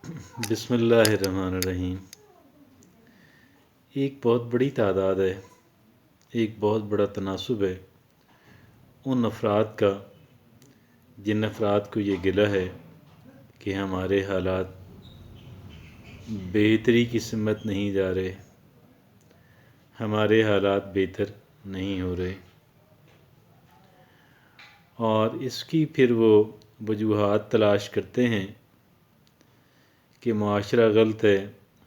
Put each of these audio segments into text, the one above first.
بسم اللہ الرحمن الرحیم۔ ایک بہت بڑی تعداد ہے، ایک بہت بڑا تناسب ہے ان افراد کا جن افراد کو یہ گلہ ہے کہ ہمارے حالات بہتری کی سمت نہیں جا رہے، ہمارے حالات بہتر نہیں ہو رہے، اور اس کی پھر وہ وجوہات تلاش کرتے ہیں کہ معاشرہ غلط ہے،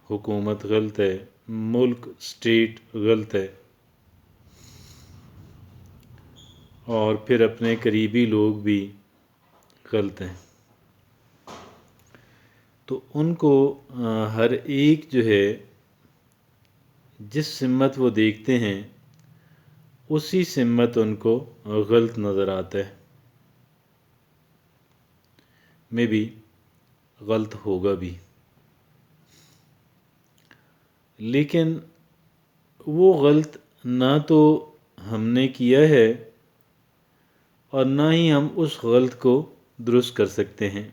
حکومت غلط ہے، ملک اسٹیٹ غلط ہے، اور پھر اپنے قریبی لوگ بھی غلط ہیں۔ تو ان کو ہر ایک جو ہے جس سمت وہ دیکھتے ہیں اسی سمت ان کو غلط نظر آتا ہے، میں بھی غلط ہوگا بھی، لیکن وہ غلط نہ تو ہم نے کیا ہے اور نہ ہی ہم اس غلط کو درست کر سکتے ہیں۔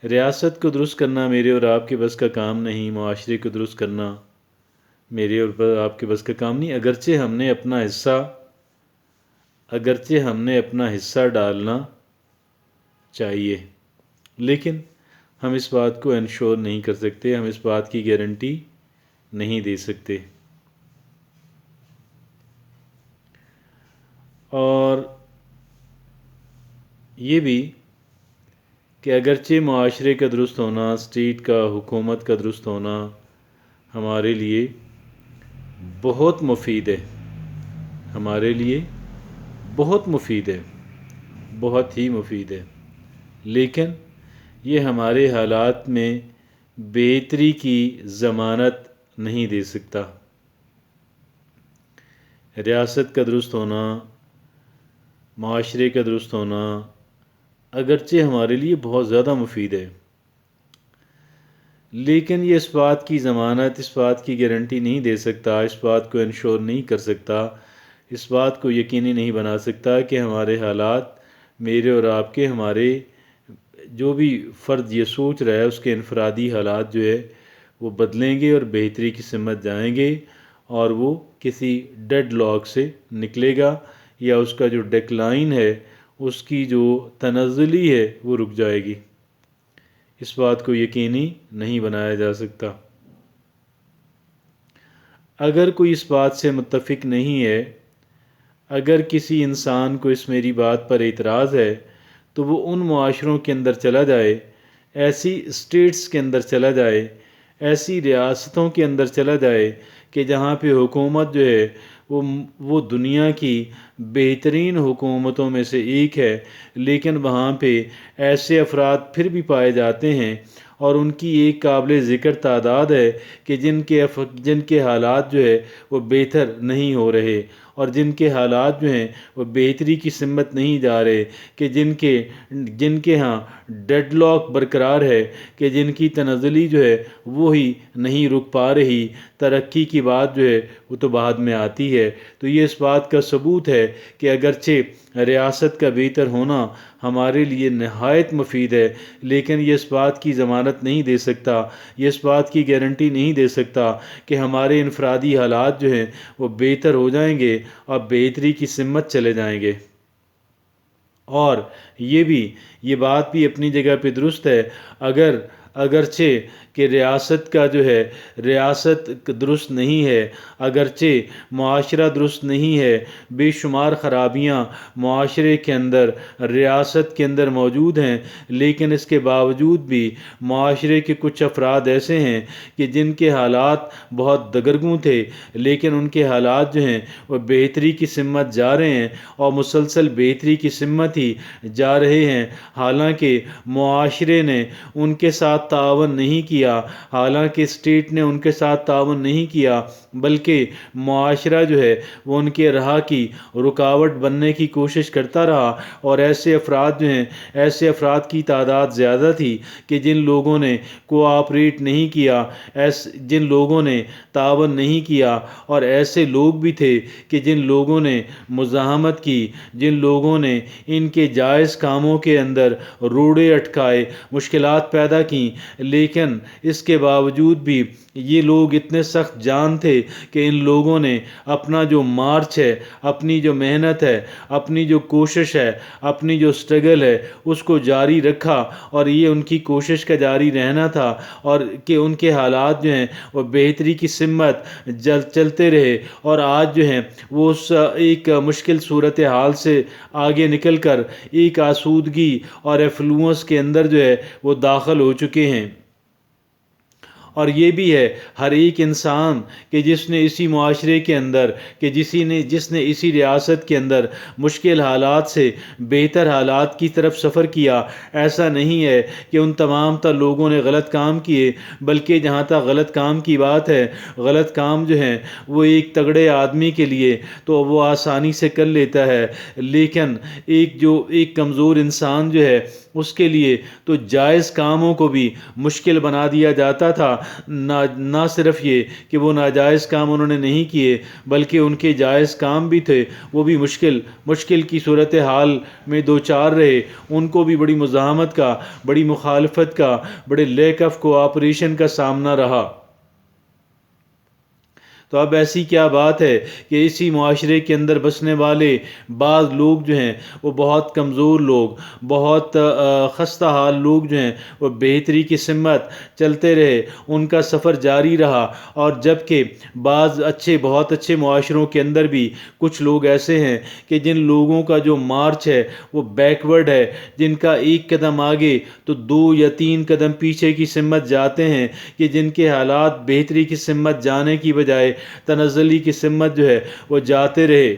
ریاست کو درست کرنا میرے اور آپ کے بس کا کام نہیں، معاشرے کو درست کرنا میرے اور آپ کے بس کا کام نہیں، اگرچہ ہم نے اپنا حصہ ڈالنا چاہیے، لیکن ہم اس بات کو انشور نہیں کر سکتے، ہم اس بات کی گارنٹی نہیں دے سکتے۔ اور یہ بھی کہ اگرچہ معاشرے کا درست ہونا، اسٹیٹ کا، حکومت کا درست ہونا ہمارے لیے بہت مفید ہے، ہمارے لیے بہت مفید ہے، بہت ہی مفید ہے، لیکن یہ ہمارے حالات میں بہتری کی ضمانت نہیں دے سکتا۔ ریاست کا درست ہونا، معاشرے کا درست ہونا اگرچہ ہمارے لیے بہت زیادہ مفید ہے، لیکن یہ اس بات کی ضمانت، اس بات کی گارنٹی نہیں دے سکتا، اس بات کو انشور نہیں کر سکتا، اس بات کو یقینی نہیں بنا سکتا کہ ہمارے حالات، میرے اور آپ کے، ہمارے جو بھی فرد یہ سوچ رہا ہے اس کے انفرادی حالات جو ہے وہ بدلیں گے اور بہتری کی سمت جائیں گے، اور وہ کسی ڈیڈ لاک سے نکلے گا، یا اس کا جو ڈیکلائن ہے، اس کی جو تنزلی ہے وہ رک جائے گی۔ اس بات کو یقینی نہیں بنایا جا سکتا۔ اگر کوئی اس بات سے متفق نہیں ہے، اگر کسی انسان کو اس میری بات پر اعتراض ہے، تو وہ ان معاشروں کے اندر چلا جائے، ایسی اسٹیٹس کے اندر چلا جائے، ایسی ریاستوں کے اندر چلا جائے کہ جہاں پہ حکومت جو ہے وہ دنیا کی بہترین حکومتوں میں سے ایک ہے، لیکن وہاں پہ ایسے افراد پھر بھی پائے جاتے ہیں، اور ان کی ایک قابل ذکر تعداد ہے کہ جن کے حالات جو ہے وہ بہتر نہیں ہو رہے، اور جن کے حالات جو ہیں وہ بہتری کی سمت نہیں جا رہے، کہ جن کے ہاں ڈیڈ لاک برقرار ہے، کہ جن کی تنزلی جو ہے وہی نہیں رک پا رہی، ترقی کی بات جو ہے وہ تو بعد میں آتی ہے۔ تو یہ اس بات کا ثبوت ہے کہ اگرچہ ریاست کا بہتر ہونا ہمارے لیے نہایت مفید ہے، لیکن یہ اس بات کی ضمانت نہیں دے سکتا، یہ اس بات کی گارنٹی نہیں دے سکتا کہ ہمارے انفرادی حالات جو ہیں وہ بہتر ہو جائیں گے اور بہتری کی سمت چلے جائیں گے۔ اور یہ بات بھی اپنی جگہ پہ درست ہے، اگرچہ کہ ریاست کا جو ہے ریاست درست نہیں ہے، اگرچہ معاشرہ درست نہیں ہے، بے شمار خرابیاں معاشرے کے اندر، ریاست کے اندر موجود ہیں، لیکن اس کے باوجود بھی معاشرے کے کچھ افراد ایسے ہیں کہ جن کے حالات بہت دگرگوں تھے، لیکن ان کے حالات جو ہیں وہ بہتری کی سمت جا رہے ہیں، اور مسلسل بہتری کی سمت ہی جا رہے ہیں، حالانکہ معاشرے نے ان کے ساتھ ساتھ تعاون نہیں کیا، حالانکہ اسٹیٹ نے ان کے ساتھ تعاون نہیں کیا، بلکہ معاشرہ جو ہے وہ ان کے راہ کی رکاوٹ بننے کی کوشش کرتا رہا، اور ایسے افراد جو ہیں، ایسے افراد کی تعداد زیادہ تھی کہ جن لوگوں نے کوآپریٹ نہیں کیا، جن لوگوں نے تعاون نہیں کیا، اور ایسے لوگ بھی تھے کہ جن لوگوں نے مزاحمت کی، جن لوگوں نے ان کے جائز کاموں کے اندر روڑے اٹکائے، مشکلات پیدا کیں، لیکن اس کے باوجود بھی یہ لوگ اتنے سخت جان تھے کہ ان لوگوں نے اپنا جو مارچ ہے، اپنی جو محنت ہے، اپنی جو کوشش ہے، اپنی جو سٹرگل ہے، اس کو جاری رکھا، اور یہ ان کی کوشش کا جاری رہنا تھا، اور کہ ان کے حالات جو ہیں وہ بہتری کی سمت چلتے رہے، اور آج جو ہیں وہ اس ایک مشکل صورتحال سے آگے نکل کر ایک آسودگی اور ایفلوئنس کے اندر جو ہے وہ داخل ہو چکے ہیں۔ اور یہ بھی ہے ہر ایک انسان کہ جس نے اسی معاشرے کے اندر، کہ جس نے اسی ریاست کے اندر مشکل حالات سے بہتر حالات کی طرف سفر کیا، ایسا نہیں ہے کہ ان تمام تر لوگوں نے غلط کام کیے، بلکہ جہاں تک غلط کام کی بات ہے، غلط کام جو ہیں وہ ایک تگڑے آدمی کے لیے تو وہ آسانی سے کر لیتا ہے، لیکن ایک کمزور انسان جو ہے اس کے لیے تو جائز کاموں کو بھی مشکل بنا دیا جاتا تھا۔ نہ صرف یہ کہ وہ ناجائز کام انہوں نے نہیں کیے، بلکہ ان کے جائز کام بھی تھے، وہ بھی مشکل کی صورتحال میں دوچار رہے، ان کو بھی بڑی مزاحمت کا، بڑی مخالفت کا، بڑے لیک آف کوآپریشن کا سامنا رہا۔ تو اب ایسی کیا بات ہے کہ اسی معاشرے کے اندر بسنے والے بعض لوگ جو ہیں وہ بہت کمزور لوگ، بہت خستہ حال لوگ جو ہیں وہ بہتری کی سمت چلتے رہے، ان کا سفر جاری رہا، اور جبکہ بعض بہت اچھے معاشروں کے اندر بھی کچھ لوگ ایسے ہیں کہ جن لوگوں کا جو مارچ ہے وہ بیکورڈ ہے، جن کا ایک قدم آگے تو 2 یا 3 قدم پیچھے کی سمت جاتے ہیں، کہ جن کے حالات بہتری کی سمت جانے کی بجائے تنزلی کی سمت جو ہے وہ جاتے رہے۔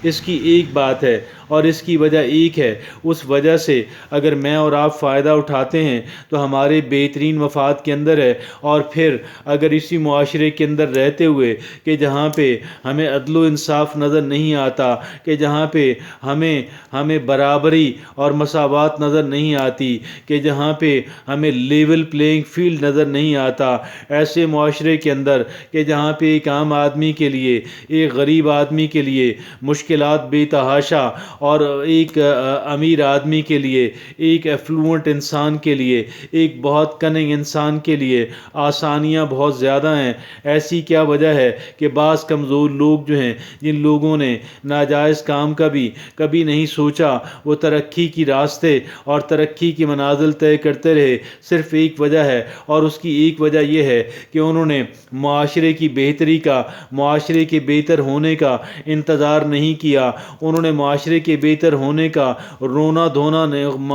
اس کی ایک بات ہے اور اس کی وجہ ایک ہے، اس وجہ سے اگر میں اور آپ فائدہ اٹھاتے ہیں تو ہمارے بہترین مفاد کے اندر ہے، اور پھر اگر اسی معاشرے کے اندر رہتے ہوئے کہ جہاں پہ ہمیں عدل و انصاف نظر نہیں آتا، کہ جہاں پہ ہمیں برابری اور مساوات نظر نہیں آتی، کہ جہاں پہ ہمیں لیول پلینگ فیلڈ نظر نہیں آتا، ایسے معاشرے کے اندر کہ جہاں پہ ایک عام آدمی کے لیے، ایک غریب آدمی کے لیے مشکلات بے تحاشا، اور ایک امیر آدمی کے لیے، ایک ایفلوئنٹ انسان کے لیے، ایک بہت کننگ انسان کے لیے آسانیاں بہت زیادہ ہیں۔ ایسی کیا وجہ ہے کہ بعض کمزور لوگ جو ہیں، جن لوگوں نے ناجائز کام کا بھی کبھی نہیں سوچا، وہ ترقی کی راستے اور ترقی کی منازل طے کرتے رہے، صرف ایک وجہ ہے، اور اس کی ایک وجہ یہ ہے کہ انہوں نے معاشرے کی بہتری کا، معاشرے کے بہتر ہونے کا انتظار نہیں کیا، انہوں نے معاشرے کے بہتر ہونے کا رونا دھونا،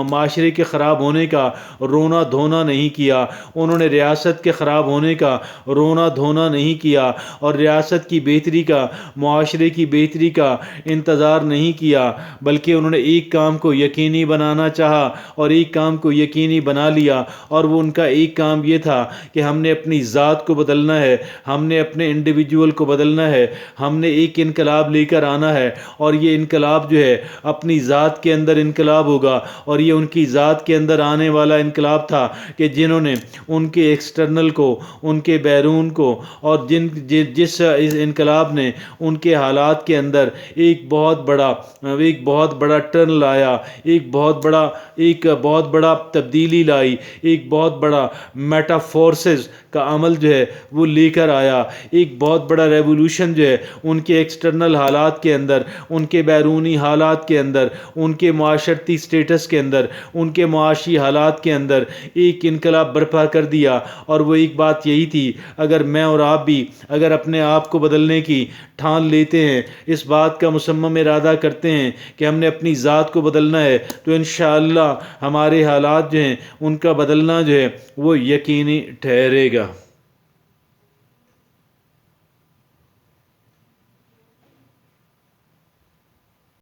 معاشرے کے خراب ہونے کا رونا دھونا نہیں کیا، انہوں نے ریاست کے خراب ہونے کا رونا دھونا نہیں کیا، اور ریاست کی بہتری کا، معاشرے کی بہتری کا انتظار نہیں کیا، بلکہ انہوں نے ایک کام کو یقینی بنانا چاہا اور ایک کام کو یقینی بنا لیا، اور وہ ان کا ایک کام یہ تھا کہ ہم نے اپنی ذات کو بدلنا ہے، ہم نے اپنے انڈیویجول کو بدلنا ہے، ہم نے ایک انقلاب لے کر آنا ہے، اور یہ انقلاب جو ہے اپنی ذات کے اندر انقلاب ہوگا، اور یہ ان کی ذات کے اندر آنے والا انقلاب تھا کہ جنہوں نے ان کے ایکسٹرنل کو، ان کے بیرون کو، اور جس انقلاب نے ان کے حالات کے اندر ایک بہت بڑا ٹرن لایا، ایک بہت بڑا تبدیلی لائی، ایک بہت بڑا میٹافورسز کا عمل جو ہے وہ لے کر آیا، ایک بہت بڑا ریولوشن جو ہے ان کے ایکسٹرنل حالات کے اندر، ان کے بیرونی حالات کے اندر، ان کے معاشرتی سٹیٹس کے اندر، ان کے معاشی حالات کے اندر ایک انقلاب برپا کر دیا، اور وہ ایک بات یہی تھی، اگر میں اور آپ بھی اگر اپنے آپ کو بدلنے کی ٹھان لیتے ہیں، اس بات کا مصمم ارادہ کرتے ہیں کہ ہم نے اپنی ذات کو بدلنا ہے، تو انشاءاللہ ہمارے حالات جو ہیں ان کا بدلنا جو ہے وہ یقینی ٹھہرے گا۔